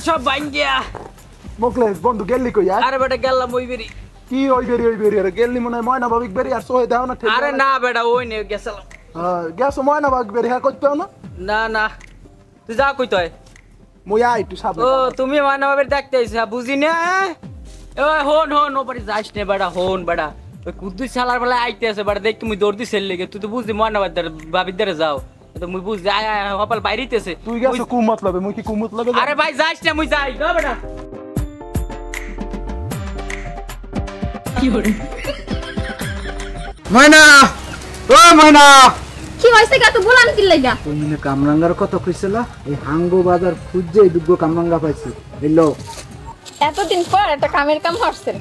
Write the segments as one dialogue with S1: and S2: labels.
S1: সব বাইন গিয়া
S2: মোকলেস বন্ধু গেলি কই
S1: আরে বেটা গেলাম ওই বেরি
S2: কি ওই বেরি আরে গেলি মনে হয় ময়না বাবিক বেরি আর সোহে দাও না ঠিক
S1: আরে না বেটা ওই নে গেছলাম
S2: গেছো ময়না বাবিক বেরি হ্যাঁ করতে না
S1: না না তুই যা কই তুই
S2: মুই আই একটু সামনে
S1: ও তুমি ময়না বাবির দেখতে আইছা বুঝি না ওই হন ওপারে যাস নে বেটা হন বেটা ওই কুদ্দুস শালার বেলা আইতে আছে বেটা দেখ তুমি দৌড় দিছিল লেগে তুই তো বুঝি ময়না বাবির দ্বারা যাও তো মুই বুঝ যায় হপাল বাইরিতেছে
S2: তুই গেছো কু মতলবে মুই কি কু মতলবে
S1: আরে ভাই যাস না মুই যাই না বেটা কি হরে
S2: ময়না ও ময়না
S3: কি হইছে গা তো বলান কি লাগা
S2: তুই মনে কামরাঙ্গার কত কইছলা এই হাঙ্গো বাজার খুঁজে দুগো কামরাঙ্গা পাইছি হ্যালো
S3: এতদিন পর একটা কামের কাম হচ্ছে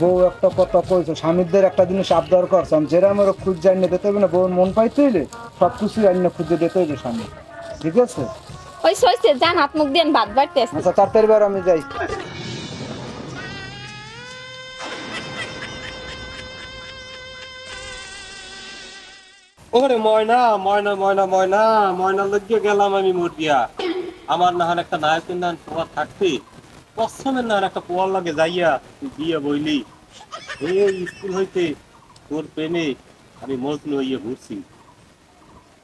S2: বউ একটা কথা কইছো স্বামীদের একটা জিনিস আবদার করছাম যেরা আমার খুঁজ জানিয়ে দিতে হবে না বউর মন পাইতেইলে সব কিছু আইনে খুঁজে দিতে হবে স্বামী ঠিক আছে
S3: হইছে জান হাত মুখ দেন ভাত বাড়তেছে
S2: আচ্ছা তাড়াতাড়ি বার আমি যাই
S4: ওরে ময়না ময়না ময়না ময়না ময়না লজ্জে গেলাম আমি মুরগিয়া আমার না একটা নায়কের নাম পোয়া থাকতে পশ্চিমের না একটা পোয়ার লাগে যাইয়া তুই বিয়ে বইলি এই স্কুল হইতে তোর প্রেমে আমি মজনু হইয়া ঘুরছি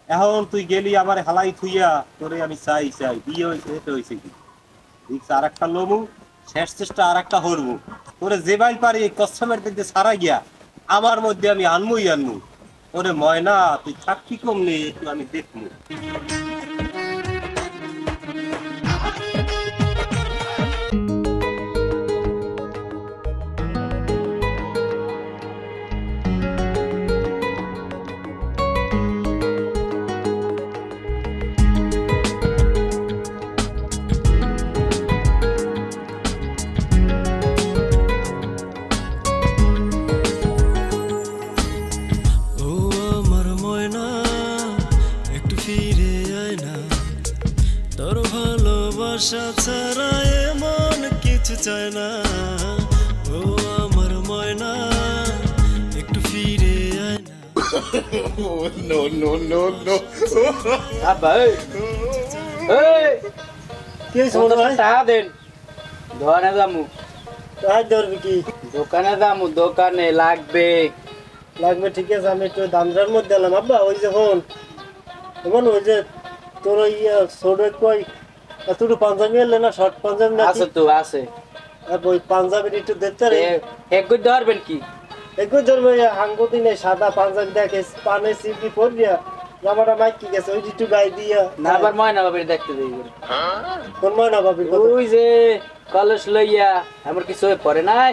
S4: এখন তুই গেলি আমার হালাই থুইয়া তোরে আমি চাই বিয়ে হয়েছে হেঁটে হয়েছে কি রিক্স আর একটা লমু শেষ চেষ্টা আর একটা হরবো তোরে যে বাইল পারি এই কচ্ছমের দিকে সারা গিয়া আমার মধ্যে আমি আনমুই আনমু ওরে ময়না তুই থাকি কম নেই একটু আমি দেখবো
S5: ছাড়া এমন কিছু চায় না ও আমার ময়না একটু ফিরে আয় না
S4: নো নো নো নো
S1: আব্বা এই
S4: কি শোনো
S1: টাকা দেন দোকানে যামু
S4: কাজ ধরবি কি
S1: দোকানে যামু দোকানে লাগবে
S4: ঠিক আছে আমি একটু দামদার মধ্যে এলাম আব্বা ওই যে হন এমন ওই যে তোর ইয়া ছোট কই তুই পাঞ্জাবি এলে না শর্ট পাঞ্জাবি না
S1: আছে তো আছে
S4: ওই পাঞ্জাবি একটু দেখতে রে
S1: একই ধরবেন কি
S4: একই ধরবে হাঙ্গো দিনে সাদা পাঞ্জাবি দেখে পানে সিপি পরিয়া জামাটা মাইক কি গেছে ওই একটু গাই দিয়া
S1: না আবার ময়না বাবির দেখতে দেই
S4: কোন ময়না বাবি
S1: ওই যে কলেজ লইয়া আমার কিছু পড়ে নাই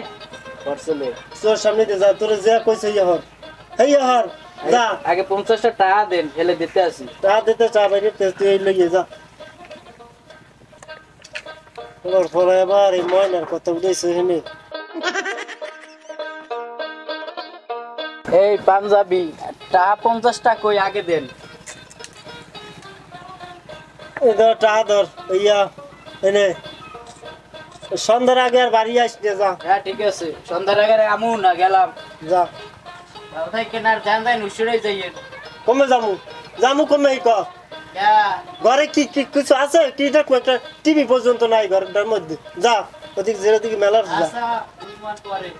S1: পড়ছলে
S4: তোর সামনে দিয়ে যা তোর যা কইছে ইহর হেই ইহর যা
S1: আগে 50টা টাকা দেন ফেলে দিতে আসি
S4: টাকা দিতে চা বাইরে তুই লইয়ে যা ওর পরে আবার এই ময়নার কথা বলেছে হেনে
S1: এই পাঞ্জাবি টাকা 50টা কই আগে দেন
S4: এদর টাকা ধর ইয়া এনে সন্ধ্যার আগে আর বাড়ি আসতে যা
S1: হ্যাঁ ঠিক আছে সন্ধ্যার আগে আমু না গেলাম
S4: যা
S1: তাই কেনার ধ্যান দেন উসুরে যাইয়ে
S4: কমে জামু কমে ক ঘরে কি কি কিছু আছে কি দেখো একটা টিভি পর্যন্ত নাই ঘরটার মধ্যে যা ওদিক যেদিকে মেলার যা
S1: আচ্ছা ইমান করে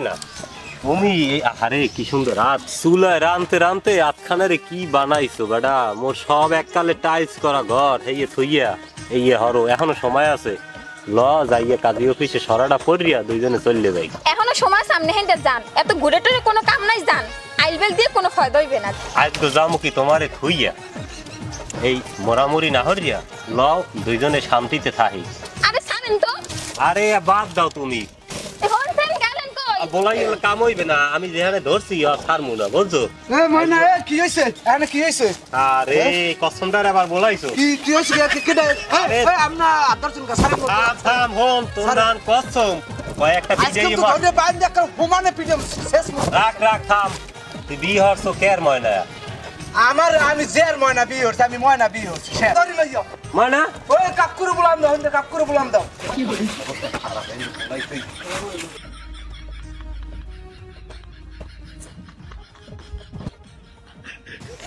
S4: না তুমি আরে কি সুন্দর রাত চুলায় রানতে রানতে আতখানারে কি বানাইছো বেটা মোর সব এককালে টাইলস করা ঘর হেয়ে থইয়া এই হরো এখনো সময় আছে ল যাইয়া কাজী অফিসে সরাটা পড়িয়া দুইজনে চললে যাই
S3: এখনো সময় সামনে হেঁটে যান এত ঘুরে টুরে কোনো কাম নাই যান আইলবেল দিয়ে কোনো ফায়দা হইবে না
S4: আজ তো যামু কি তোমারে থইয়া এই মোরামুরি না হরিয়া ল দুইজনে শান্তিতে থাকি
S3: আরে ছাড়েন তো
S4: আরে বাদ দাও তুমি বলাই কাম হইবে না, আমি যেখানে ধরছি আর ছাড়মু না, বুঝছো?
S2: এ ময়না এ কি হইছে এখানে কি হইছে
S4: আরে কসমটার আবার বলাইছো।
S2: কি হইছে কি আমরা আদর চুন কাছারে
S4: থাম হোম তোর নাম কসম কয়েকটা
S2: আজকে
S4: বিজয়ী
S2: তো
S4: মার
S2: ধরে বাইন দেখা হুমানে পিটম শেষ
S4: রাখ থাম। তুই বিয়ে হরছো কের ময়না?
S2: আমি জের ময়না বিয়ে হচ্ছে আমি ময়না বিয়ে হচ্ছে ধরি লইও
S4: ময়না
S2: ওই কাকুরে বলাম দাও কাকুরে বলাম দাও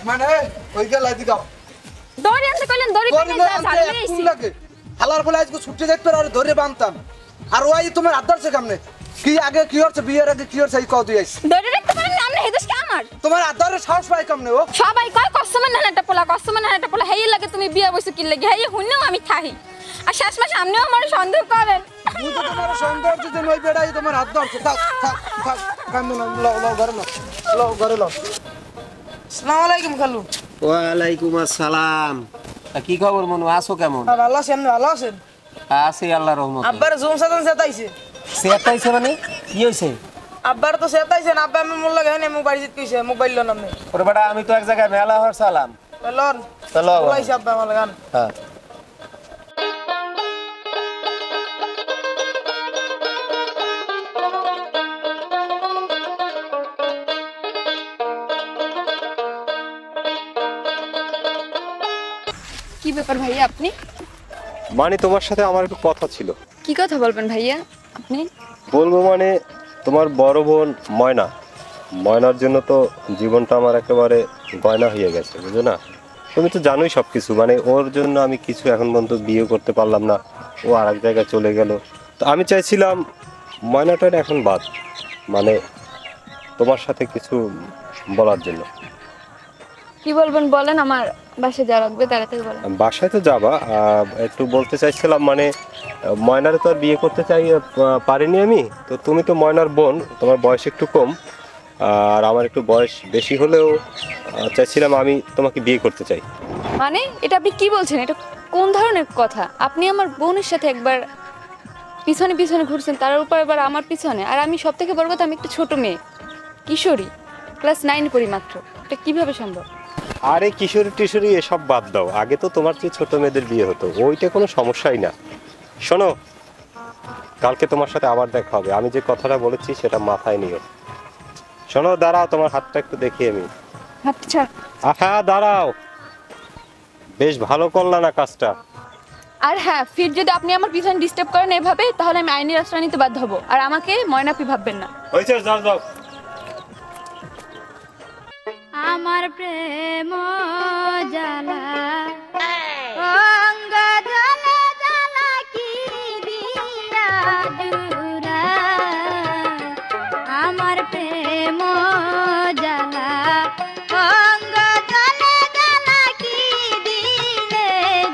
S2: মানে ওই গেল এদিকে
S3: দড়ি আনতে কইলেন দড়ি
S2: ধরে
S3: পেনে যা ঝাড়ু লইছি
S2: লাগে হালার বলে আজকে ছুটি দেখতে আর ধরে বানতাম আর ওই তোমার আদর্শ কেমনে কি আগে কি হচ্ছে বিয়ের আগে কি হচ্ছে এই কও দিই
S3: দড়ি রাখতে পারেন না আপনি হেদুস কে আমার
S2: তোমার আদরের সাহস পাই কেমনে ও
S3: সবাই কয় কসমে না একটা পোলা হেই লাগে তুমি বিয়া বইছো কি লাগে হেই হুন্নেও আমি থাহি আর শেষ মাসে আপনিও আমার সন্দেহ করেন
S2: তুই তো তোমার সন্দেহ যদি নই বেড়াই তোমার হাত ধরছে থাক কান্দো না লও ঘরে লও ঘরে লও আসসালামু আলাইকুম খালু
S6: ওয়ালাইকুম আসসালাম। কি খবর মনু, আছো কেমন?
S2: ভালো আছেন ভালো আছেন
S6: আছি আল্লাহর রহমতে।
S2: আব্বার জুম সাদান সেতাইছে
S6: সেটাইছে মানে কি হইছে?
S2: আব্বার তো সেতাইছে না আব্বা আমি মোর লাগে হেনে মোবাইল জিত কইছে মোবাইল লন আমি
S6: ওরে বেটা আমি তো এক জায়গায় মেলা হওয়ার সালাম।
S2: লন
S6: চলো
S2: বলাইছে আব্বা আমার গান
S6: হ্যাঁ
S3: কি ব্যাপার ভাইয়া আপনি?
S4: মানে তোমার সাথে আমার একটু কথা ছিল।
S3: কি কথা বলবেন ভাইয়া আপনি?
S4: বলবো মানে তোমার বড় বোন ময়নার জন্য তো জীবনটা আমার একেবারে গয়না হয়ে গেছে, বুঝো না? তুমি তো জানোই সব কিছু, মানে ওর জন্য আমি কিছু এখন পর্যন্ত বিয়ে করতে পারলাম না, ও আর এক জায়গায় চলে গেল। তো আমি চাইছিলাম ময়নাটার এখন বাদ, মানে তোমার সাথে কিছু বলার জন্য।
S3: কি বলবেন বলেন, আমার বাসায় যা লাগবে তাড়াতাড়ি বলেন।
S4: বাসায় তো যাবা, একটু বলতে চাইছিলাম মানে ময়নারে তো আর বিয়ে করতে পারিনি আমি, তো তুমি তো ময়নার বোন, তোমার বয়স একটু কম আর আমার একটু বয়স বেশি হলেও চাইছিলাম আমি তোমাকে বিয়ে করতে চাই।
S7: মানে এটা আপনি কি বলছেন? এটা কোন ধরনের কথা? আপনি আমার বোনের সাথে একবার পিছনে পিছনে ঘুরছেন, তার উপর এবার আমার পিছনে। আর আমি সব থেকে বড় কথা, আমি একটা ছোট মেয়ে, কিশোরী, ক্লাস 9 পড়ি মাত্র। এটা কিভাবে সম্ভব?
S4: আরে কিশোরী টিশোরী এসব বাদ দাও, আগে তো তোমার যে ছোট মেয়েদের বিয়ে হতো ওইটা কোনো সমস্যাই না। শোনো, কালকে তোমার সাথে আবার দেখা হবে, আমি যে কথাটা বলেছি সেটা মাথায় নিও। শোনো, দাঁড়াও, তোমার হাতটা একটু দেখি আমি।
S7: আচ্ছা
S4: আহা দাঁড়াও, বেশ ভালো করলা না কাজটা।
S7: আর হ্যাঁ, ফির যদি আপনি আমার পিছনে ডিস্টার্ব করেন এভাবে, তাহলে আমি আইনি আশ্রয় নিতে বাধ্য হব। আর আমাকে ময়নাপি ভাববেন না।
S4: হয়েছে, যাও।
S3: আমার প্রেম জ্বালা অঙ্গ জ্বালা জ্বালা কি দিয়া জুরা আমার প্রেম জ্বালা অঙ্গ জ্বালা জ্বালা কি দিলে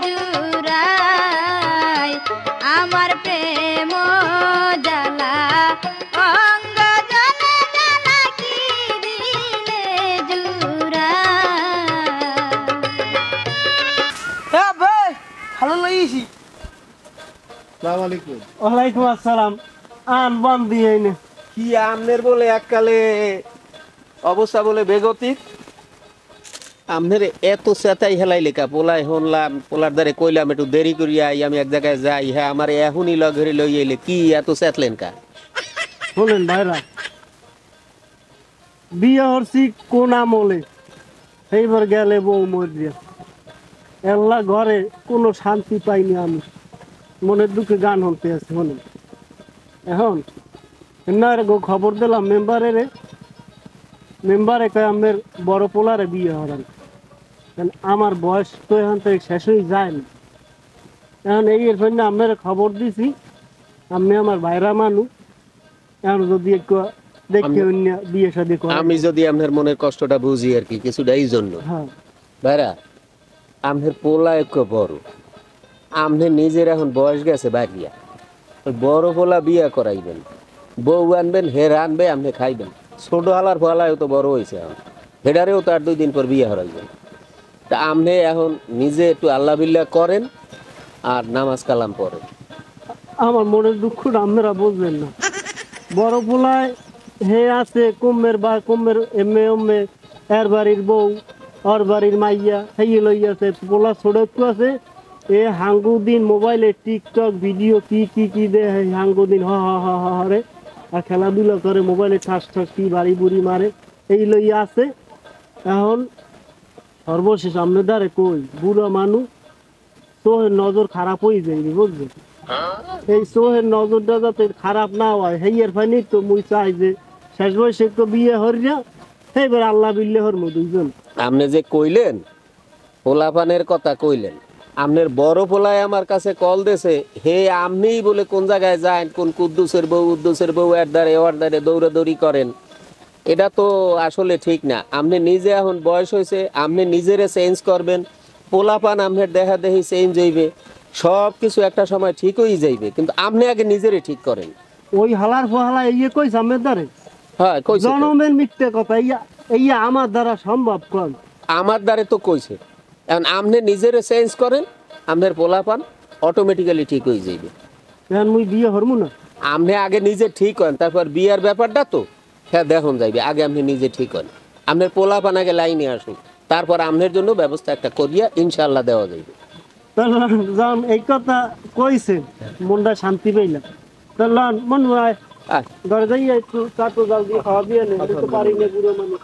S3: জুরাই আমার প্রেম জ্বালা অঙ্গ জ্বালা জ্বালা কি দিলে
S2: ভালো লাগিয়েছি আসসালামু আলাইকুম।
S8: ওয়ালাইকুম আসসালাম। আন বন দিয়ে নে
S6: কি আমনের বলে এককালে অবস্থা বলে বেগতিক, আমনের এত চেতাই হেলাই লেখা পোলাই হনলাম, পোলার দ্বারে কইলাম একটু দেরি করি আই, আমি এক জায়গায় যাই, হ্যাঁ আমার এখনই লগরে লই এলে কি এত চেতলেন কা?
S8: শোনেন ভাইরা, বিয়ে হরছি কোন আমলে, সেইবার গেলে বউ মরিয়া এল্লা ঘরে কোনো শান্তি পাইনি আমি, মনের দুঃখে গান হতে আছে। শোনেন, এখন না গো খবর দিলাম মেম্বারে কয় আমের বড় পোলারে বিয়ে হরান, আমার বয়স তো এখন তো শেষ হয়ে যায় না। এখন এই এর জন্য আমের খবর দিছি, আমি আমার ভাইরা মানু, এখন যদি একটু দেখে অন্য বিয়ে শাদী করে।
S6: আমি যদি আপনার মনের কষ্টটা বুঝি আর কি, কিছুটা এই জন্য।
S8: হ্যাঁ
S6: ভাইরা, আমনের পোলা একটু বড়, আমনের নিজের এখন বয়স গেছে বাড়িয়া, ওই বড় পোলা বিয়া করাইবেন, বউ আনবেন, হের আনবে, আপনি খাইবেন। ছোট হালার পোলাও তো বড় হয়েছে, এখন হেডারেও তো আর 2 দিন পর বিয়ে হরাইবেন। তা আপনি এখন নিজে একটু আল্লাহ বিল্লাহ করেন আর নামাজ কালাম পড়েন।
S8: আমার মনের দুঃখটা আপনারা বুঝবেন না। বড় পোলায় হে আছে কুমের এমে এর বাড়ির বউ ওর বাড়ির মাইয়া হেয়ে লইয়াছে পোলা ছোট একটু আছে এ হাঙ্গু দিন মোবাইলে টিকটক ভিডিও কি দে হাঙ্গু দিন হরে আর খেলাধুলা করে মোবাইলে ঠাস কি বাড়ি বুড়ি মারে এই লইয়া আছে। এখন সর্বশেষ আমনে দ্বারে কই বুড়া মানুষ চোহের নজর খারাপ হয়ে যায়নি বুঝলি, এই চোহের নজরটা যাতে খারাপ না হয় হেয়ের ফাইনি তো মুই চাই যে শেষ বয়সে একটু বিয়ে হরিয়া সেইবার আল্লাহ বিল্লে হরমু দুইজন।
S6: আপনি যে কইলেন পোলাপানের কথা কইলেন, আপনার বড় পোলায় আমার কাছে কল দেছে হে আপনিই বলে কোন জায়গায় যান কোন কুদ্দুসের বউ এর দ্বারে দৌড়াদৌড়ি করেন, এটা তো আসলে ঠিক না। আপনি নিজে এখন বয়স হয়েছে, আপনি নিজেরে চেঞ্জ করবেন, পোলাপান আপনার দেখা দেখি চেঞ্জ হইবে, সব কিছু একটা সময় ঠিক হয়ে যাইবে, কিন্তু আপনি আগে নিজেরে ঠিক করেন।
S8: ওই হালার ফহালা ইয়ে কই সামনের দ্বারে
S6: হ্যাঁ কইছে তো।
S8: জনমের মিথ্যে কথা ইয়া আমার দ্বারা সম্ভব কম।
S6: আমার দ্বারে তো কইছে, এখন আপনি নিজেরে চেঞ্জ করেন, আপনার পোলাপান অটোমেটিক্যালি ঠিক হয়ে যাইবে।
S8: এখন মুই বিয়ে হরমু না,
S6: আপনি আগে নিজে ঠিক করেন, তারপর বিয়ার ব্যাপারটা তো হ্যাঁ দেখুন যাইবে, আগে আপনি নিজে ঠিক করেন, আপনার পোলাপান আগে লাইনে আসুন, তারপর আপনার জন্য ব্যবস্থা একটা করিয়া ইনশাল্লাহ দেওয়া যাইবে।
S8: তাহলে যখন এই কথা কইছে মনটা শান্তি পাইলাম। তাহলে মন হয়
S6: আয়।
S8: ঘরে যাই একটু চাটো জাল দিয়ে খাওয়া দিয়ে নেই, পারি না বুড়ো মানুষ।